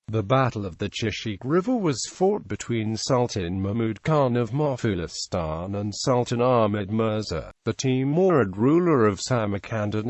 The Battle of the Chirciq River was fought between Sultan Mahmud Khan of Moghulistan and Sultan Ahmed Mirza, the Timurid ruler of Samarkand and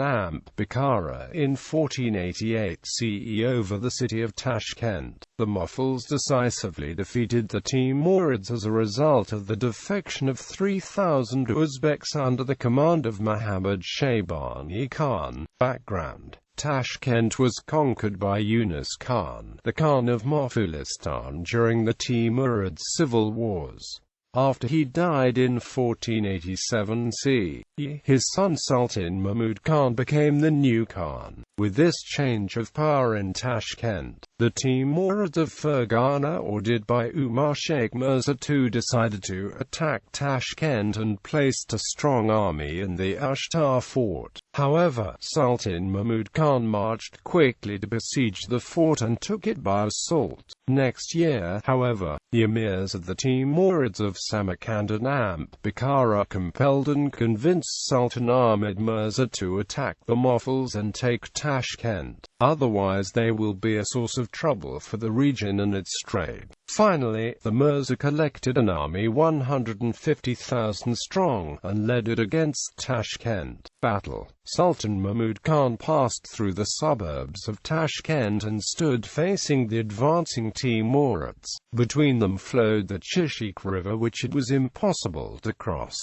Bukhara, in 1488 CE over the city of Tashkent. The Moghuls decisively defeated the Timurids as a result of the defection of 3,000 Uzbeks under the command of Muhammad Shaybani Khan. Background: Tashkent was conquered by Yunus Khan, the Khan of Moghulistan, during the Timurid civil wars. After he died in 1487 CE, his son Sultan Mahmud Khan became the new Khan. With this change of power in Tashkent, the Timurids of Fergana, ordered by Umar Sheikh Mirza II, decided to attack Tashkent and placed a strong army in the Ashtar fort. However, Sultan Mahmud Khan marched quickly to besiege the fort and took it by assault. Next year, however, the emirs of the Timurids of Samarkand and Bukhara compelled and convinced Sultan Ahmed Mirza to attack the Moghuls and take Tashkent. Otherwise they will be a source of trouble for the region and its trade. Finally, the Mirza collected an army 150,000 strong, and led it against Tashkent. Battle: Sultan Mahmud Khan passed through the suburbs of Tashkent and stood facing the advancing Timurids. Between them flowed the Chirciq River, which it was impossible to cross.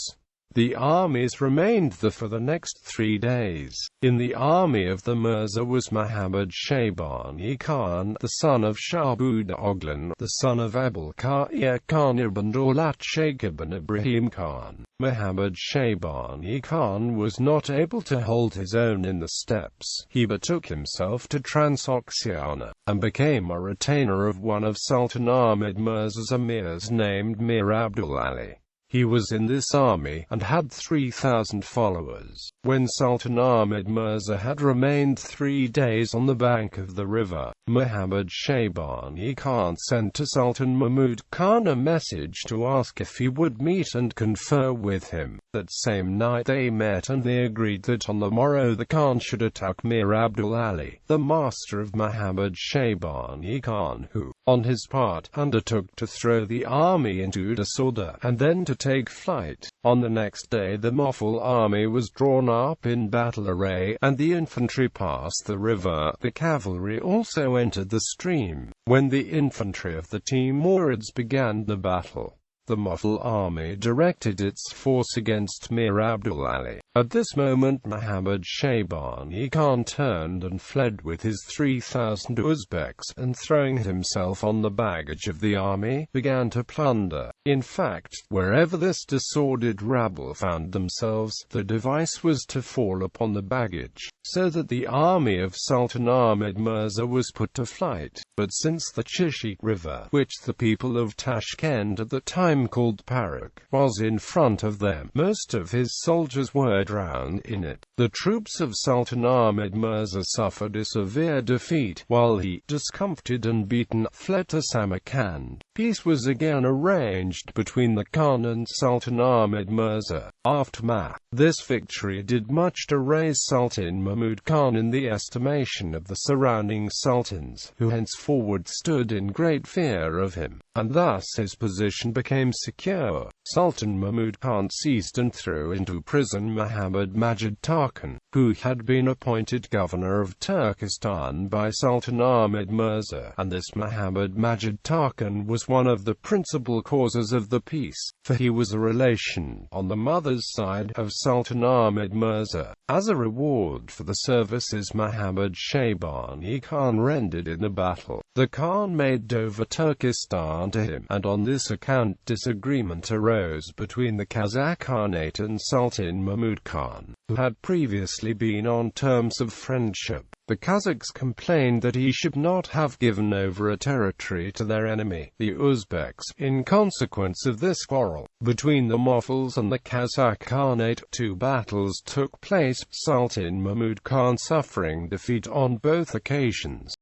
The armies remained there for the next 3 days. In the army of the Mirza was Muhammad Shaybani Khan, the son of Shah Oglan, the son of Abul-Qair Khan ibn Daulat Sheikh ibn Ibrahim Khan. Muhammad Shaybani Khan was not able to hold his own in the steppes. He betook himself to Transoxiana, and became a retainer of one of Sultan Ahmed Mirza's emirs named Mir Abdul Ali. He was in this army, and had 3,000 followers. When Sultan Ahmed Mirza had remained 3 days on the bank of the river, Muhammad Shaybani Khan sent to Sultan Mahmud Khan a message to ask if he would meet and confer with him. That same night they met, and they agreed that on the morrow the Khan should attack Mir Abdul Ali, the master of Muhammad Shaybani Khan, who, on his part, undertook to throw the army into disorder, and then to take flight. On the next day the Moghul army was drawn up in battle array, and the infantry passed the river. The cavalry also entered the stream. When the infantry of the Timurids began the battle, the Moghul army directed its force against Mir Abdul Ali. At this moment Muhammad Shaybani Khan turned and fled with his 3,000 Uzbeks, and throwing himself on the baggage of the army, began to plunder. In fact, wherever this disordered rabble found themselves, the device was to fall upon the baggage, so that the army of Sultan Ahmed Mirza was put to flight. But since the Chirciq River, which the people of Tashkent at the time called Parak, was in front of them, most of his soldiers were drowned in it. The troops of Sultan Ahmed Mirza suffered a severe defeat, while he, discomfited and beaten, fled to Samarkand. Peace was again arranged between the Khan and Sultan Ahmed Mirza. Aftermath: this victory did much to raise Sultan Mahmud Khan in the estimation of the surrounding sultans, who henceforward stood in great fear of him, and thus his position became secure. Sultan Mahmud Khan seized and threw into prison Muhammad Majid Tarkan, who had been appointed governor of Turkestan by Sultan Ahmed Mirza, and this Muhammad Majid Tarkan was one of the principal causes of the peace, for he was a relation, on the mother's side, of Sultan Ahmed Mirza. As a reward for the services Muhammad Shaybani Khan rendered in the battle, the Khan made over Turkestan to him, and on this account disagreement arose between the Kazakh Khanate and Sultan Mahmud Khan, who had previously been on terms of friendship. The Kazakhs complained that he should not have given over a territory to their enemy, the Uzbeks. In consequence of this quarrel between the Moghuls and the Kazakh Khanate, 2 battles took place, Sultan Mahmud Khan suffering defeat on both occasions.